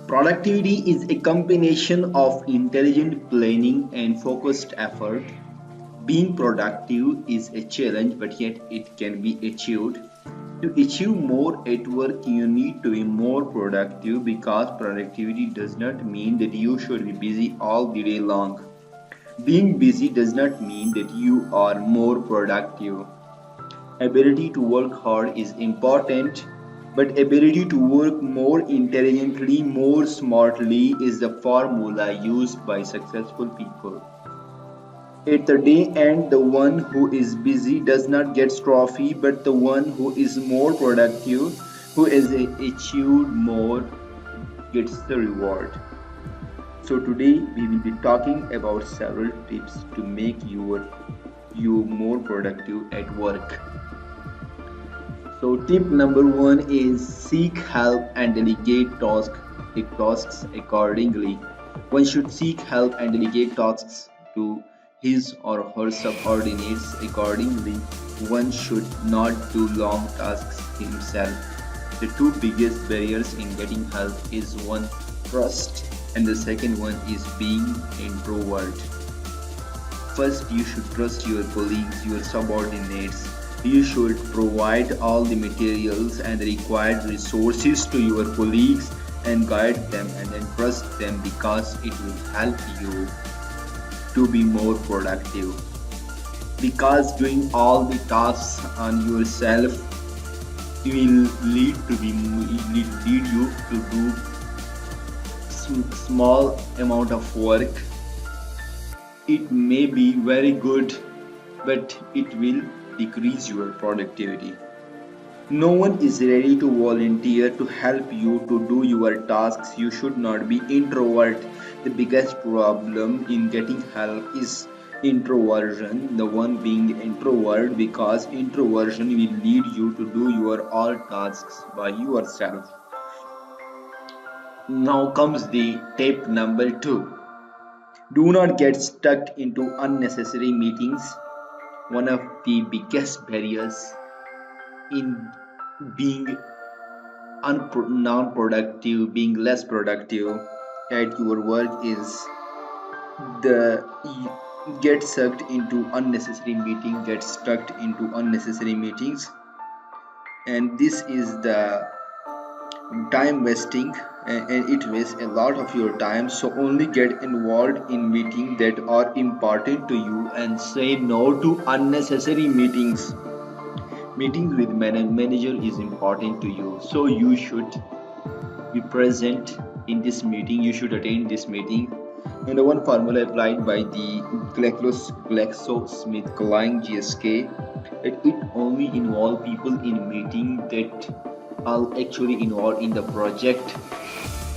Productivity is a combination of intelligent planning and focused effort. Being productive is a challenge, but yet it can be achieved. To achieve more at work, you need to be more productive because productivity does not mean that you should be busy all the day long. Being busy does not mean that you are more productive. Ability to work hard is important, but ability to work more intelligently, more smartly is the formula used by successful people. At the day end, the one who is busy does not get trophy, but the one who is more productive, who has achieved more, gets the reward. So today we will be talking about several tips to make you more productive at work. So tip number one is seek help and tasks accordingly. One should seek help and delegate tasks to his or her subordinates accordingly. One should not do long tasks himself. The two biggest barriers in getting help is one, trust, and the second one is being introvert. First, you should trust your colleagues, your subordinates. You should provide all the materials and the required resources to your colleagues and guide them and then trust them because it will help you to be more productive. Because doing all the tasks on yourself will lead you to do small amount of work. It may be very good, but it will decrease your productivity. No one is ready to volunteer to help you to do your tasks. You should not be introvert. The biggest problem in getting help is introversion, the one being introvert, because introversion will lead you to do your all tasks by yourself. Now comes the tip number two. Do not get stuck into unnecessary meetings. One of the biggest barriers in being non-productive, being less productive at your work is the get sucked into unnecessary meeting, get stuck into unnecessary meetings, and this is the time wasting and it wastes a lot of your time. So only get involved in meetings that are important to you and say no to unnecessary meetings. Meeting with manager is important to you, so you should be present in this meeting. You should attend this meeting. And the one formula applied by the GlaxoSmithKline GSK, that it only involve people in meeting that are actually involved in the project.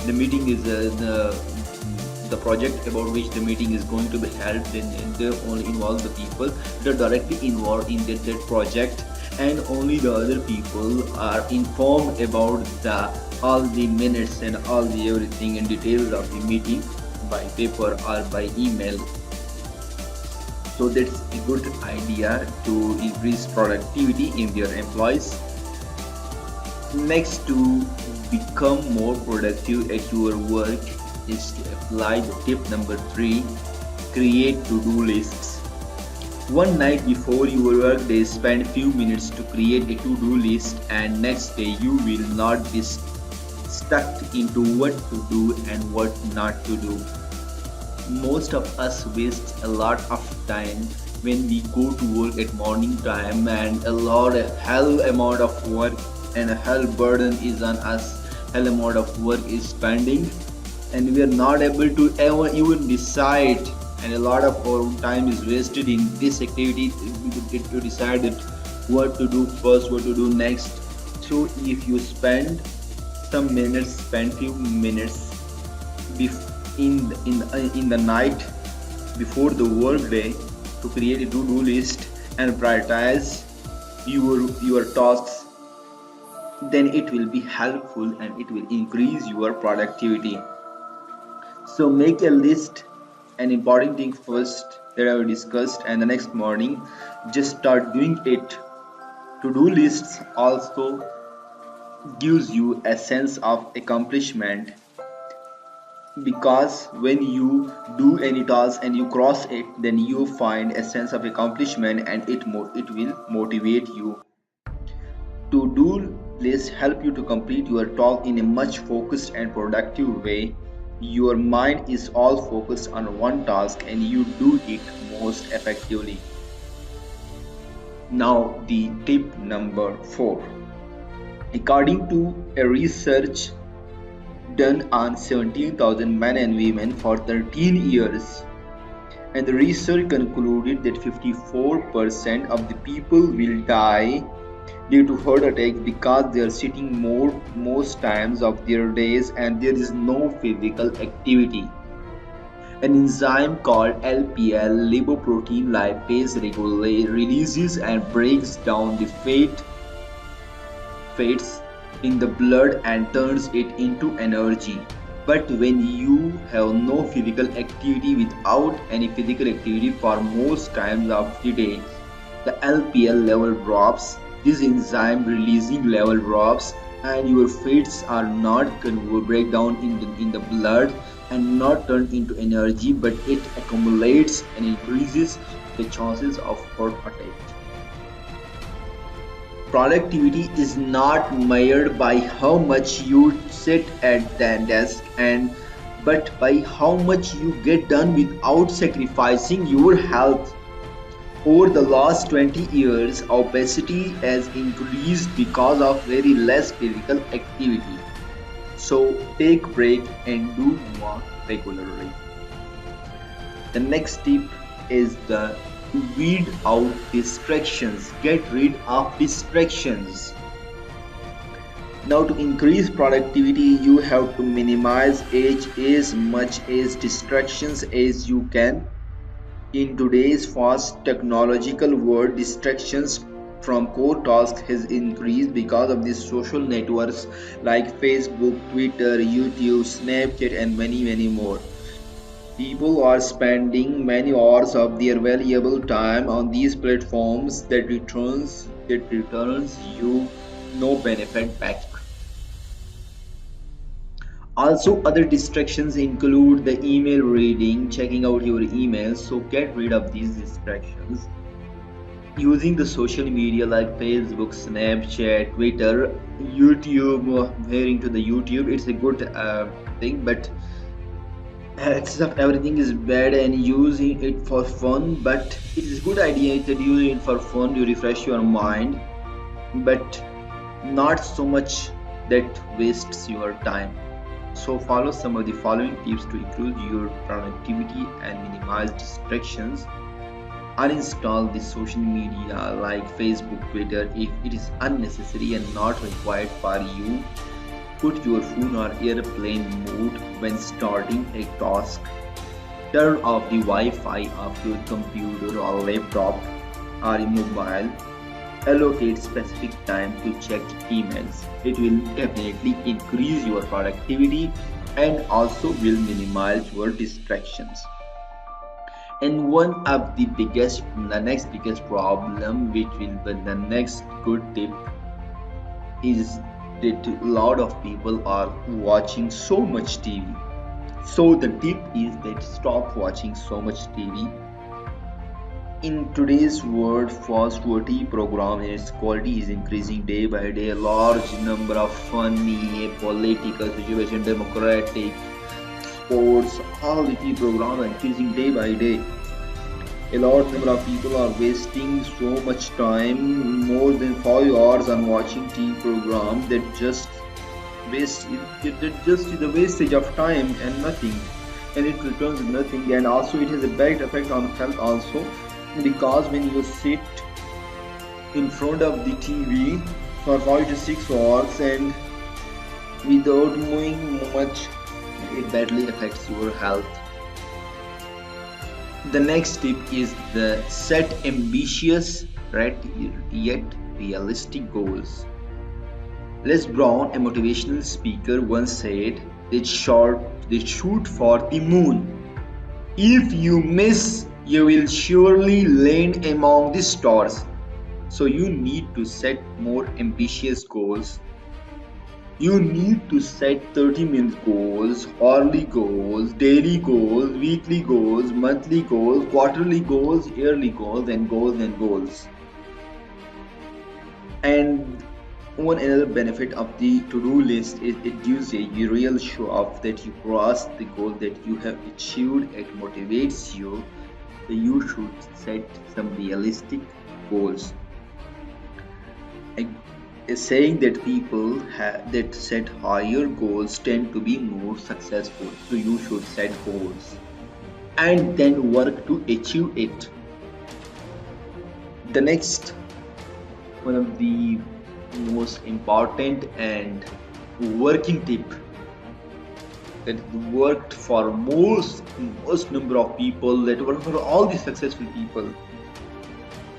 The meeting is the project about which the meeting is going to be held. Then they only involve the people that are directly involved in that project, and only the other people are informed about all the minutes and all the everything and details of the meeting by paper or by email. So that's a good idea to increase productivity in their employees. Next, to become more productive at your work is to apply the tip number three, create to-do lists. One night before your work day, spend few minutes to create a to-do list, and next day you will not be stuck into what to do and what not to do. Most of us waste a lot of time when we go to work at morning time, and a hell amount of work and a hell burden is on us. Hell amount of work is pending, and we are not able to ever even decide, and a lot of our time is wasted in this activity to decide what to do first, what to do next. So if you spend few minutes in the night before the work day to create a to-do list and prioritize your tasks, then it will be helpful and it will increase your productivity. So make a list, an important thing first that I have discussed, and the next morning just start doing it. To-do lists also gives you a sense of accomplishment. because when you do any task and you cross it, then you find a sense of accomplishment, and it will motivate you. To-do lists help you to complete your task in a much focused and productive way. Your mind is all focused on one task and you do it most effectively. Now, the tip number 4. According to a research done on 17,000 men and women for 13 years, and the research concluded that 54% of the people will die due to heart attacks because they are sitting most times of their days and there is no physical activity. An enzyme called LPL, lipoprotein lipase, releases and breaks down the fats in the blood and turns it into energy. But when you have no physical activity, without any physical activity for most times of the day, the LPL level drops, this enzyme releasing level drops, and your fats are not break down in the blood and not turned into energy, but it accumulates and increases the chances of heart attack. Productivity is not measured by how much you sit at the desk and but by how much you get done without sacrificing your health. Over the last 20 years, obesity has increased because of very less physical activity. So take break and do walk regularly. The next tip is the weed out distractions. Get rid of distractions. Now, to increase productivity, you have to minimize as much as distractions as you can. In today's fast technological world, distractions from core tasks has increased because of these social networks like Facebook, Twitter, YouTube, Snapchat, and many more. People are spending many hours of their valuable time on these platforms that returns you no benefit back. Also, other distractions include the email reading, checking out your emails, so get rid of these distractions. Using the social media like Facebook, Snapchat, Twitter, YouTube, hearing to the YouTube, it's a good thing, but excess of everything is bad, and using it for fun, but it is a good idea that use it for fun to refresh your mind, but not so much that wastes your time. So follow some of the following tips to improve your productivity and minimize distractions. Uninstall the social media like Facebook, Twitter if it is unnecessary and not required for you. Put your phone on airplane mode when starting a task. Turn off the Wi-Fi of your computer or laptop or mobile. Allocate specific time to check emails. It will definitely increase your productivity and also will minimize your distractions. And one of the next biggest problem, which will be the next good tip, is that a lot of people are watching so much TV. So the tip is that stop watching so much TV. In today's world, fast TV program and its quality is increasing day by day. A large number of funny, political situation, democratic, sports, all the TV programs are increasing day by day. A large number of people are wasting so much time, more than 5 hours on watching TV programs that just just is a wastage of time and nothing, and it returns nothing, and also it has a bad effect on health also, because when you sit in front of the TV for 5 to 6 hours and without moving much, it badly affects your health. The next tip is the set ambitious yet realistic goals. Les Brown, a motivational speaker, once said, they shoot for the moon. If you miss, you will surely land among the stars. So you need to set more ambitious goals. You need to set 30-minute goals, hourly goals, daily goals, weekly goals, monthly goals, quarterly goals, yearly goals, and goals and goals. And one another benefit of the to-do list is it gives a real show off that you crossed the goal that you have achieved. It motivates you that you should set some realistic goals. A saying that people that set higher goals tend to be more successful. So you should set goals and then work to achieve it. The next one of the most important and working tip that worked for most number of people, that were for all the successful people,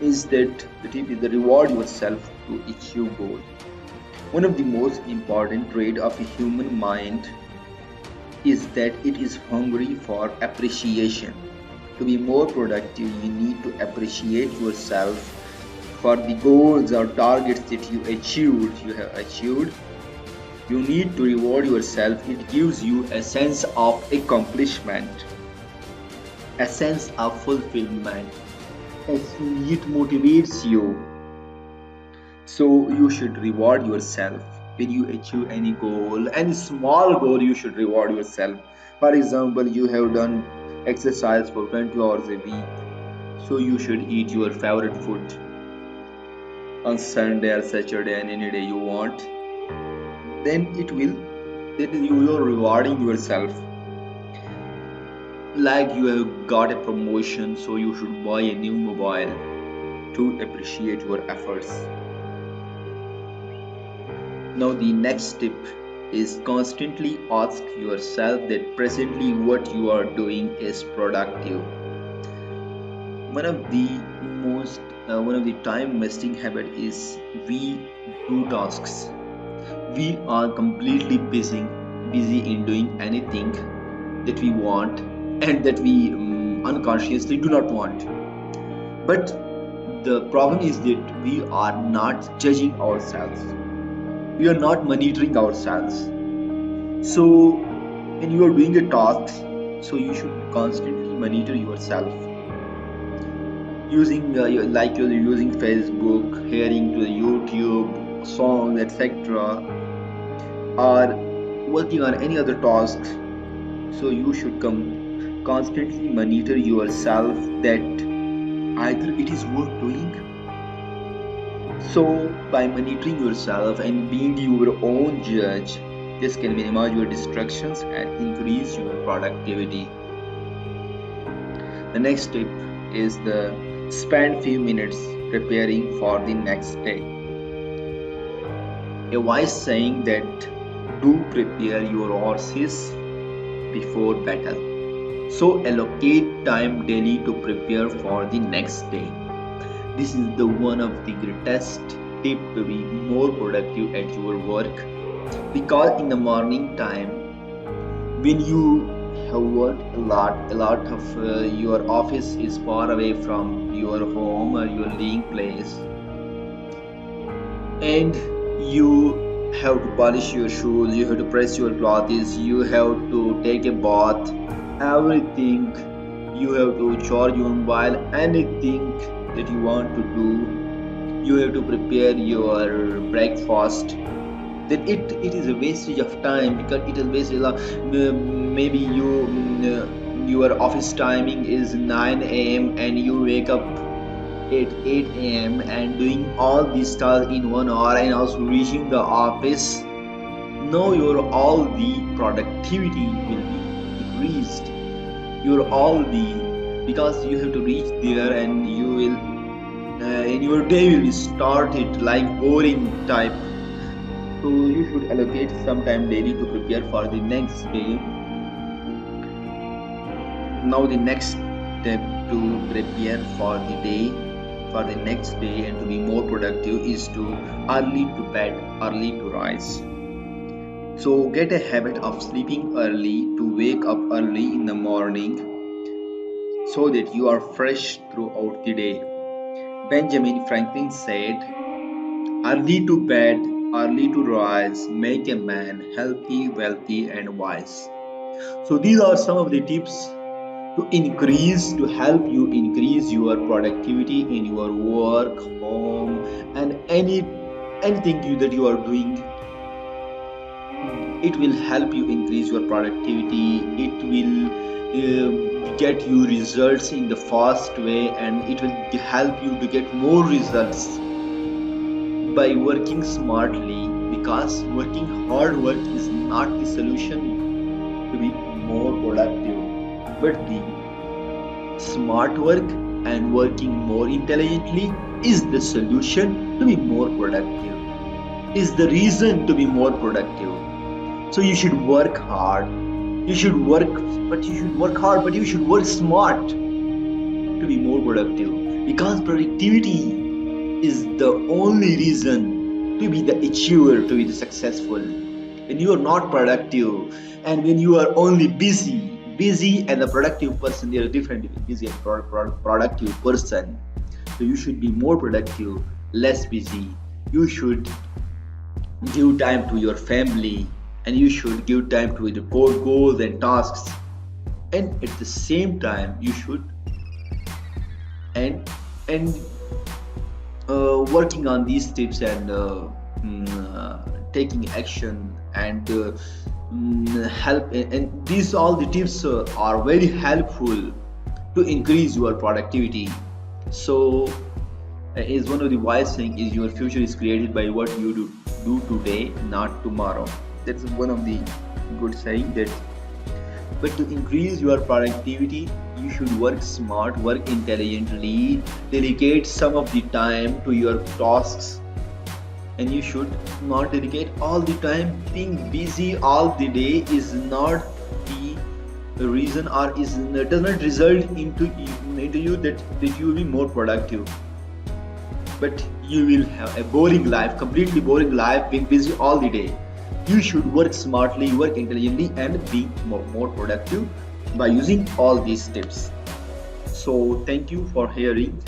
is that the tip is the reward yourself to achieve goal. One of the most important trait of a human mind is that it is hungry for appreciation. To be more productive, you need to appreciate yourself for the goals or targets that you have achieved. You need to reward yourself. It gives you a sense of accomplishment, a sense of fulfillment. It motivates you. So you should reward yourself when you achieve any goal, any small goal. You should reward yourself. For example, you have done exercise for 20 hours a week, so you should eat your favorite food on Sunday or Saturday and any day you want. Then you are rewarding yourself. Like you have got a promotion, so you should buy a new mobile to appreciate your efforts. Now the next tip is constantly ask yourself that presently what you are doing is productive. One of the time wasting habit is we do tasks. We are completely busy in doing anything that we want and that we unconsciously do not want. But the problem is that we are not judging ourselves. We are not monitoring ourselves. So when you are doing a task, so you should constantly monitor yourself using like you're using Facebook, hearing to the YouTube songs, etc., or working on any other task. So you should constantly monitor yourself that either it is worth doing. So by monitoring yourself and being your own judge, this can minimize your distractions and increase your productivity. The next tip is the spend few minutes preparing for the next day. A wise saying that do prepare your horses before battle. So allocate time daily to prepare for the next day. This is the one of the greatest tip to be more productive at your work, because in the morning time when you have worked a lot of your office is far away from your home or your living place, and you have to polish your shoes, you have to press your clothes, you have to take a bath, everything. You have to charge your mobile, anything that you want to do. You have to prepare your breakfast. Then it is a wastage of time, because it is wasted a lot. Maybe your office timing is 9 a.m. and you wake up at 8 a.m. and doing all these tasks in 1 hour and also reaching the office. Now your all the productivity will be decreased. Your all the, because you have to reach there and you will and your day will be started like boring type. So you should allocate some time daily to prepare for the next day. Now the next step to prepare for the day, for the next day, and to be more productive is to early to bed, early to rise. So get a habit of sleeping early to wake up early in the morning, so that you are fresh throughout the day. Benjamin Franklin said, early to bed early to rise, make a man healthy, wealthy, and wise. So these are some of the tips to help you increase your productivity in your work, home, and anything that you are doing. It will help you increase your productivity. It will get you results in the fast way, and it will help you to get more results by working smartly, because working hard work is not the solution to be more productive, but the smart work and working more intelligently is the solution to be more productive, is the reason to be more productive. So you should work hard. You should work, but you should work hard, but you should work smart to be more productive. Because productivity is the only reason to be the achiever, to be the successful. When you are not productive and when you are only busy and the productive person, they are different between busy and productive person. So you should be more productive, less busy. You should give time to your family, and you should give time to the goals and tasks, and at the same time you should and working on these tips and taking action and help, and these all the tips are very helpful to increase your productivity. So is one of the wise saying is your future is created by what you do today, not tomorrow. That's one of the good saying. That but to increase your productivity, you should work smart, work intelligently, dedicate some of the time to your tasks, and you should not dedicate all the time. Being busy all the day is not the reason, or does not result into you that you will be more productive, but you will have a boring life, completely boring life, being busy all the day. You should work smartly, work intelligently, and be more productive by using all these tips. So thank you for hearing.